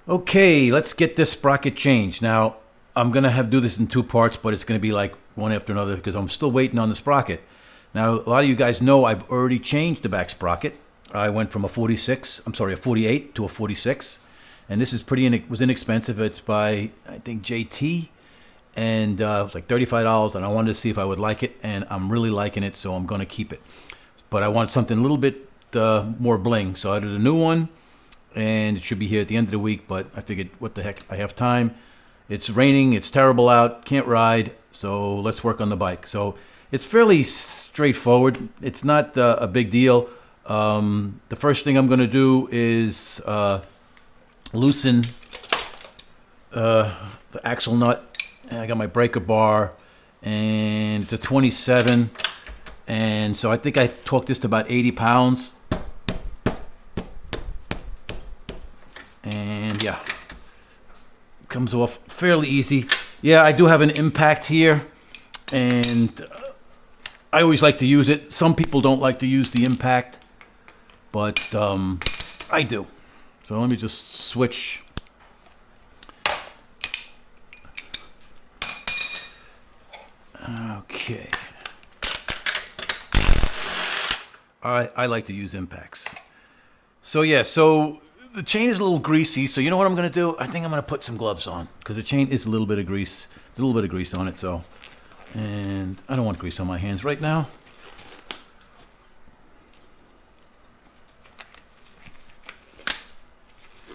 Okay, let's get this sprocket changed. Now, I'm going to do this in two parts, but it's going to be like one after another because I'm still waiting on the sprocket. Now, a lot of you guys know I've already changed the back sprocket. I went from a 48 to a 46. And this is was inexpensive. It's by, I think, JT. And it was like $35, and I wanted to see if I would like it, and I'm really liking it, so I'm going to keep it. But I want something a little bit more bling, so I did a new one. And it should be here at the end of the week, but I figured, what the heck, I have time. It's raining, it's terrible out, can't ride, so let's work on the bike. So it's fairly straightforward. It's not a big deal. The first thing I'm going to do is loosen the axle nut. And I got my breaker bar, and it's a 27. And so I think I torqued this to about 80 pounds. And yeah, comes off fairly easy. Yeah, I do have an impact here, and I always like to use it. Some people don't like to use the impact, but I do. So let me just switch. Okay. I like to use impacts. So yeah, so the chain is a little greasy, so you know what I'm going to do? I think I'm going to put some gloves on, because the chain is a little bit of grease. There's a little bit of grease on it, so. And I don't want grease on my hands right now.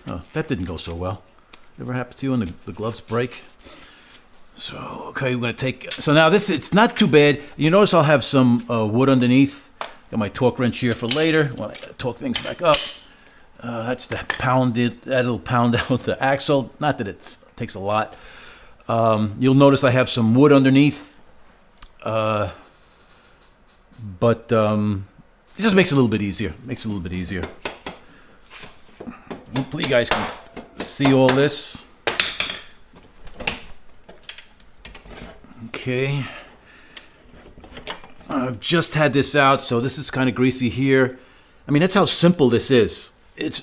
Oh, that didn't go so well. Ever happened to you when the gloves break? So, okay, we're going to take... So now this, it's not too bad. You notice I'll have some wood underneath. Got my torque wrench here for later when I torque things back up. That's the that'll pound out the axle. Not that it takes a lot. You'll notice I have some wood underneath. But it just makes it a little bit easier. Hopefully you guys can see all this. Okay. I've just had this out, so this is kind of greasy here. I mean, that's how simple this is. It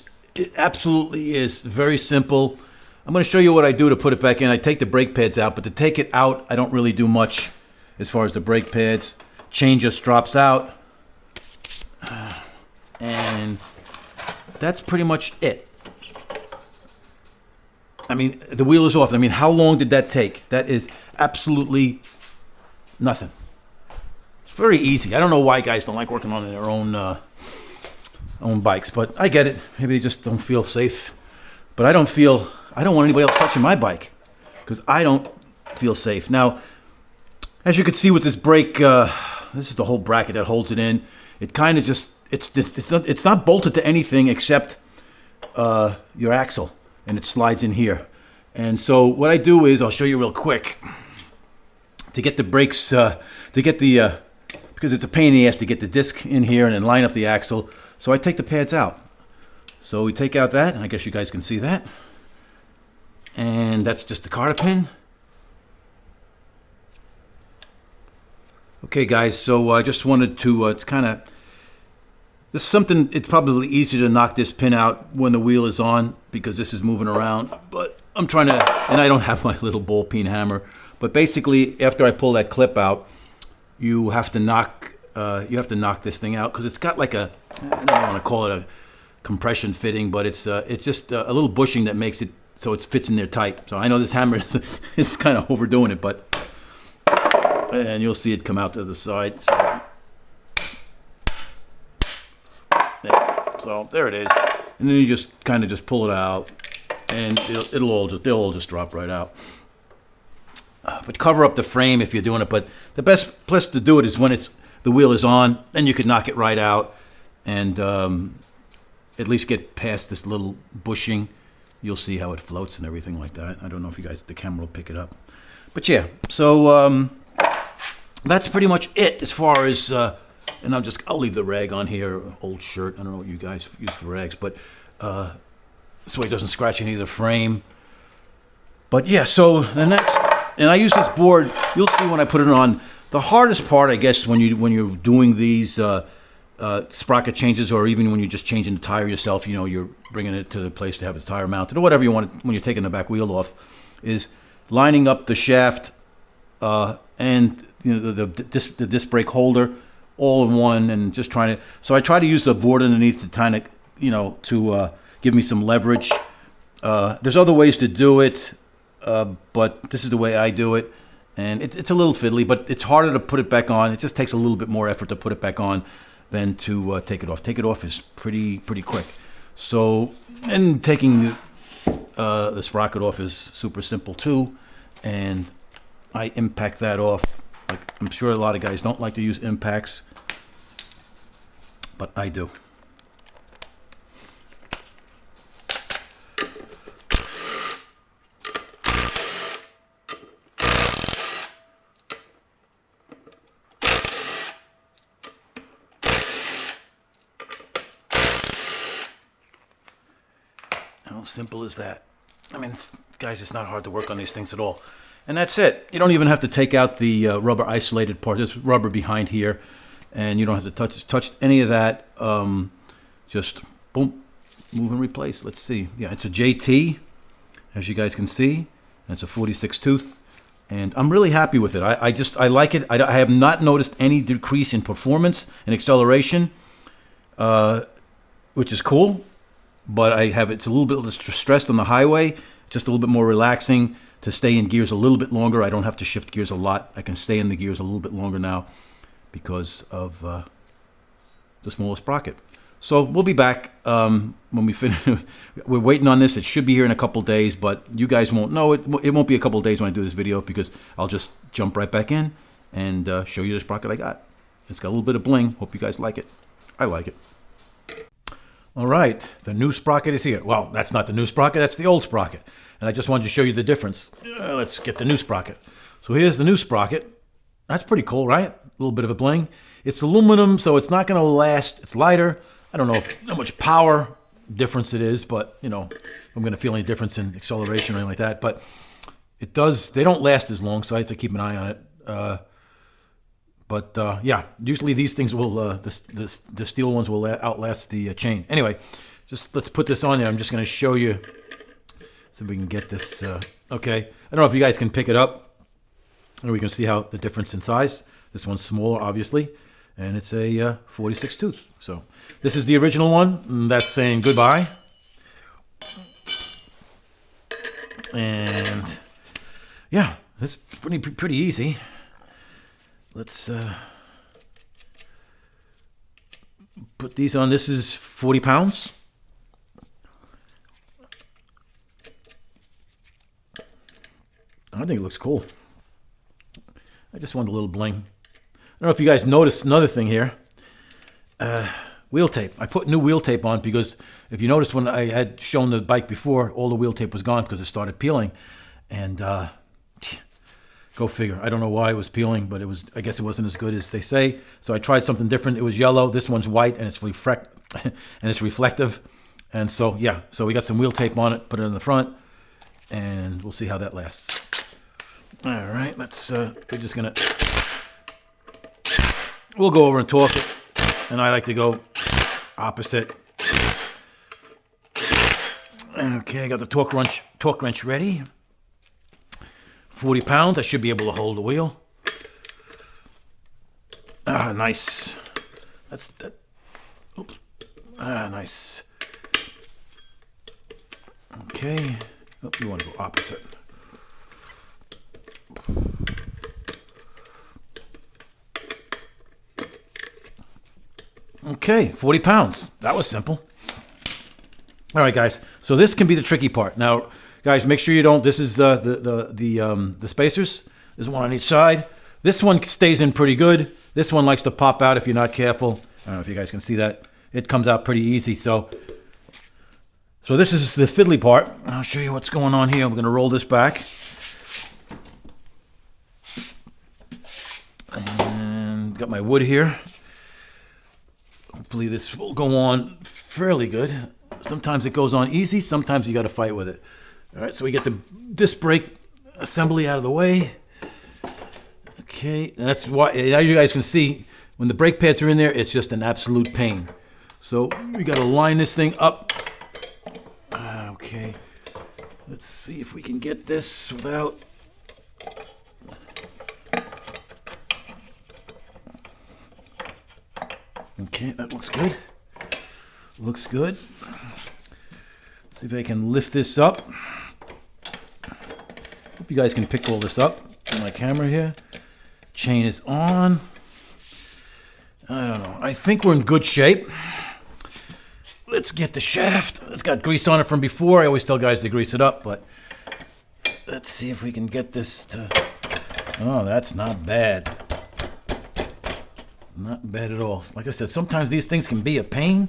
absolutely is very simple. I'm going to show you what I do to put it back in. I take the brake pads out, but to take it out, I don't really do much as far as the brake pads. Chain just drops out. And that's pretty much it. I mean, the wheel is off. I mean, how long did that take? That is absolutely nothing. It's very easy. I don't know why guys don't like working on their own bikes, but I get it. Maybe they just don't feel safe. But I don't want anybody else touching my bike because I don't feel safe. Now, as you can see with this brake, this is the whole bracket that holds it in. It kind of just, it's not bolted to anything except your axle, and it slides in here. And so what I do is, I'll show you real quick, to get the brakes, because it's a pain in the ass to get the disc in here and then line up the axle. So I take the pads out. So we take out that, and I guess you guys can see that. And that's just the cotter pin. Okay guys, so I just wanted to kind of, this is something, it's probably easier to knock this pin out when the wheel is on because this is moving around, but I'm trying to, and I don't have my little ball peen hammer, but basically after I pull that clip out, you have to knock this thing out because it's got like a, I don't want to call it a compression fitting, but it's just a little bushing that makes it so it fits in there tight. So I know this hammer is kind of overdoing it, but, and you'll see it come out to the side. So there it is, and then you just kind of just pull it out, and they'll all just drop right out. But cover up the frame if you're doing it. But the best place to do it is when the wheel is on. Then you can knock it right out, and at least get past this little bushing. You'll see how it floats and everything like that. I don't know if you guys, the camera will pick it up, but yeah. So that's pretty much it as far as. And I'll leave the rag on here, old shirt. I don't know what you guys use for rags, but this way it doesn't scratch any of the frame. But yeah, so the next, and I use this board, you'll see when I put it on. The hardest part, I guess, when you're doing these sprocket changes, or even when you're just changing the tire yourself, you know, you're bringing it to the place to have the tire mounted, or whatever you want when you're taking the back wheel off, is lining up the shaft and you know, the disc brake holder all in one, and just trying to. So I try to use the board underneath to kind of, you know, to give me some leverage. There's other ways to do it, but this is the way I do it, and it's a little fiddly, but it's harder to put it back on. It just takes a little bit more effort to put it back on than to take it off. Take it off is pretty quick. So, and taking the sprocket off is super simple too, and I impact that off. Like, I'm sure a lot of guys don't like to use impacts, but I do. How simple is that? I mean, guys, it's not hard to work on these things at all. And that's it. You don't even have to take out the rubber isolated part. There's rubber behind here, and you don't have to touch any of that. Just boom, move and replace. Let's see. Yeah, it's a JT, as you guys can see. It's a 46 tooth, and I'm really happy with it. I like it. I have not noticed any decrease in performance and acceleration, which is cool. But it's a little bit stressed on the highway, just a little bit more relaxing to stay in gears a little bit longer. I don't have to shift gears a lot. I can stay in the gears a little bit longer now because of the smaller sprocket. So we'll be back when we finish. We're waiting on this. It should be here in a couple days, but you guys won't know it. It won't be a couple days when I do this video, because I'll just jump right back in and show you the sprocket I got. It's got a little bit of bling. Hope you guys like it. I like it. All right, the new sprocket is here. Well, that's not the new sprocket, that's the old sprocket. And I just wanted to show you the difference. Let's get the new sprocket. So here's the new sprocket. That's pretty cool, right? A little bit of a bling. It's aluminum, so it's not going to last. It's lighter. I don't know how much power difference it is, but, you know, if I'm going to feel any difference in acceleration or anything like that. But it does. They don't last as long, so I have to keep an eye on it. Yeah, usually these things will, the steel ones will outlast the chain. Anyway, just let's put this on there. I'm just going to show you, so we can get this. Okay, I don't know if you guys can pick it up, and we can see how the difference in size. This one's smaller, obviously, and it's a 46 tooth. So this is the original one, and that's saying goodbye. And yeah, that's pretty easy. Let's put these on. This is 40 pounds. I think it looks cool. I just want a little bling. I don't know if you guys noticed another thing here. Wheel tape. I put new wheel tape on because if you noticed when I had shown the bike before, all the wheel tape was gone because it started peeling. And go figure. I don't know why it was peeling, but I guess it wasn't as good as they say. So I tried something different. It was yellow. This one's white, and it's reflective. And so yeah, so we got some wheel tape on it. Put it in the front, and we'll see how that lasts. All right, let's. We're just gonna. We'll go over and torque it, and I like to go opposite. Okay, I got the torque wrench ready. 40 pounds, I should be able to hold the wheel. Ah, nice. Oops. Ah, nice. Okay. Oh, you want to go opposite. Okay, 40 pounds. That was simple. All right, guys. So this can be the tricky part. Now, guys, make sure you don't. This is the spacers. There's one on each side. This one stays in pretty good. This one likes to pop out if you're not careful. I don't know if you guys can see that. It comes out pretty easy. So this is the fiddly part. I'll show you what's going on here. I'm going to roll this back. And got my wood here. Hopefully this will go on fairly good. Sometimes it goes on easy. Sometimes you got to fight with it. All right, so we get the disc brake assembly out of the way. Okay, and that's why, now you guys can see when the brake pads are in there, it's just an absolute pain. So we got to line this thing up. Okay, let's see if we can get this without. Okay, that looks good. Looks good. See if I can lift this up. Hope you guys can pick all this up on my camera here. Chain is on. I don't know. I think we're in good shape. Let's get the shaft. It's got grease on it from before. I always tell guys to grease it up, but let's see if we can get this to... Oh, that's not bad. Not bad at all. Like I said, sometimes these things can be a pain.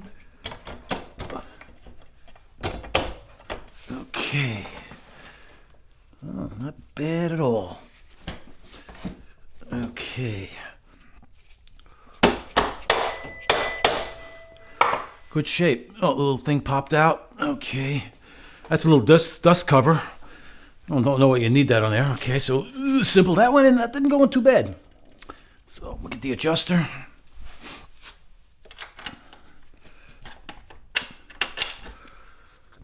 Okay. Oh, not bad at all. Okay. Good shape. Oh, a little thing popped out. Okay. That's a little dust cover. I don't know what you need that on there. Okay, so simple. That went in. That didn't go in too bad. So look at the adjuster.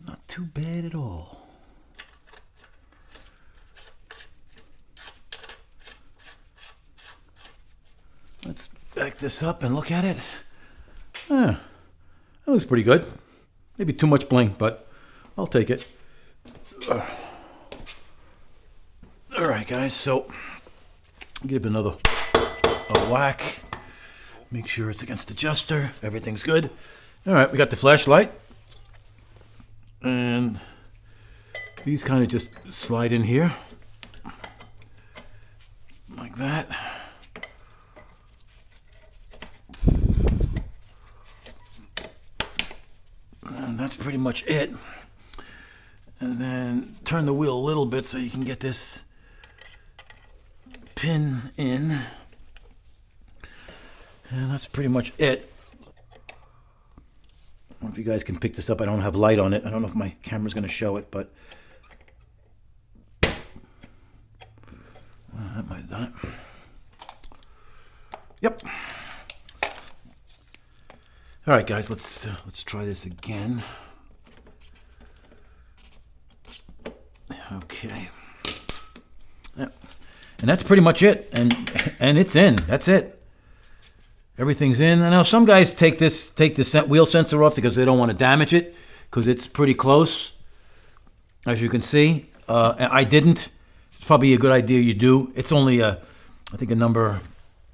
Not too bad at all. Let's back this up and look at it. That looks pretty good. Maybe too much bling, but I'll take it. All right, guys, so give it another whack. Make sure it's against the adjuster. Everything's good. All right, we got the flashlight. And these kind of just slide in here. Like that. And that's pretty much it. And then turn the wheel a little bit so you can get this pin in. And that's pretty much it. I don't know if you guys can pick this up. I don't have light on it. I don't know if my camera's going to show it, but that might have done it. Yep. All right, guys, let's try this again. Okay. Yep. And that's pretty much it. And it's in. That's it. Everything's in. And now some guys take the wheel sensor off because they don't want to damage it because it's pretty close, as you can see. And I didn't. It's probably a good idea you do. It's only I think a number.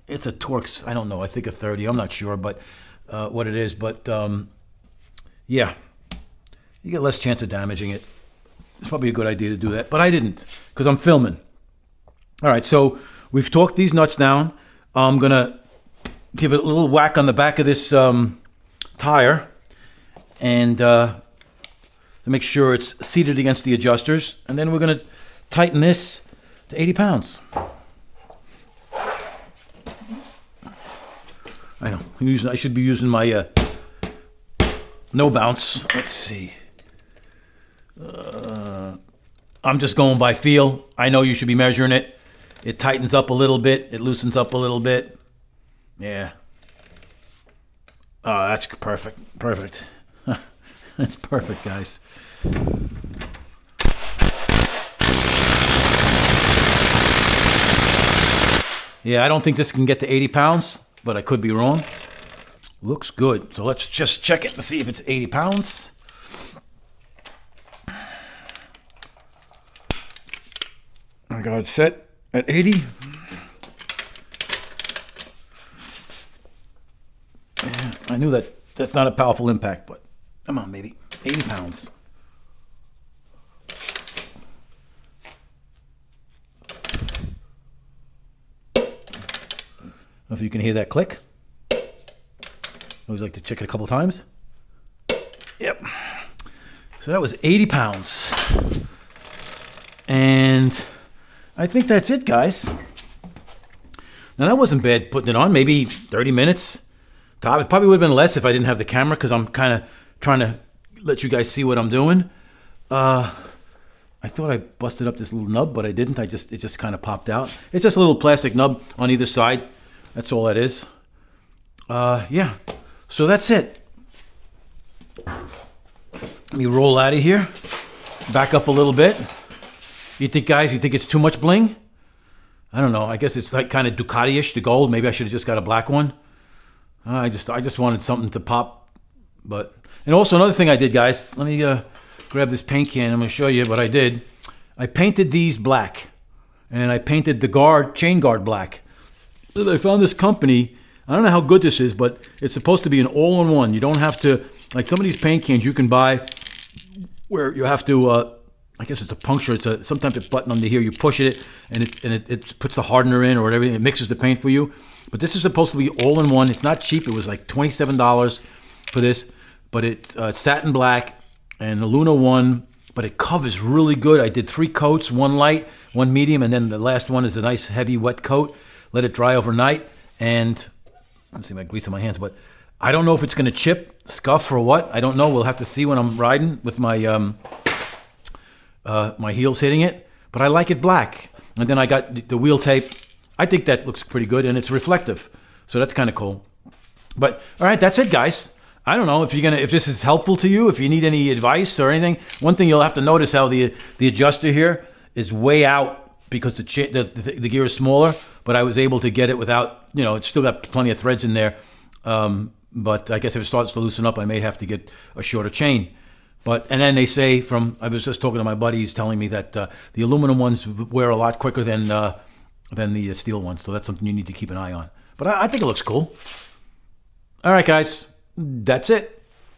It's a Torx. I don't know. I think a 30. I'm not sure, but what it is. But yeah, you get less chance of damaging it. It's probably a good idea to do that, but I didn't because I'm filming. All right, so we've torqued these nuts down. I'm gonna give it a little whack on the back of this tire and to make sure it's seated against the adjusters. And then we're gonna tighten this to 80 pounds. I know, I should be using my no bounce. Let's see. I'm just going by feel. I know you should be measuring it. It tightens up a little bit. It loosens up a little bit. Yeah. Oh, that's perfect. Perfect. That's perfect, guys. Yeah, I don't think this can get to 80 pounds, but I could be wrong. Looks good. So let's just check it to see if it's 80 pounds. I got it set at 80. Yeah, I knew that's not a powerful impact, but come on, baby. 80 pounds. If you can hear that click. Always like to check it a couple times. Yep. So that was 80 pounds. And I think that's it, guys. Now that wasn't bad putting it on. Maybe 30 minutes. It probably would have been less if I didn't have the camera because I'm kind of trying to let you guys see what I'm doing. I thought I busted up this little nub, but I didn't. It just kind of popped out. It's just a little plastic nub on either side. That's all that is. Yeah, so that's it. Let me roll out of here. Back up a little bit. You think, guys, you think it's too much bling? I don't know. I guess it's like kind of Ducati-ish, the gold. Maybe I should have just got a black one. I just wanted something to pop. But and also another thing I did, guys. Let me grab this paint can. I'm going to show you what I did. I painted these black, and I painted the chain guard black. I found this company. I don't know how good this is, but it's supposed to be an all-in-one. You don't have to, like some of these paint cans you can buy where you have to, I guess it's a puncture. Sometimes it's a button under here. You push it, and it puts the hardener in or whatever. It mixes the paint for you. But this is supposed to be all-in-one. It's not cheap. It was like $27 for this, but it's satin black and the Luna one. But it covers really good. I did 3 coats, 1 light, 1 medium, and then the last one is a nice heavy wet coat. Let it dry overnight, and let's see my grease on my hands. But I don't know if it's going to chip, scuff, or what. I don't know. We'll have to see when I'm riding with my my heels hitting it. But I like it black. And then I got the wheel tape. I think that looks pretty good, and it's reflective, so that's kind of cool. But all right, that's it, guys. I don't know if this is helpful to you. If you need any advice or anything, one thing you'll have to notice how the adjuster here is way out because the gear is smaller. But I was able to get it without, it's still got plenty of threads in there. But I guess if it starts to loosen up, I may have to get a shorter chain. And then they say I was just talking to my buddy, he's telling me that the aluminum ones wear a lot quicker than the steel ones. So that's something you need to keep an eye on. But I think it looks cool. All right, guys, that's it.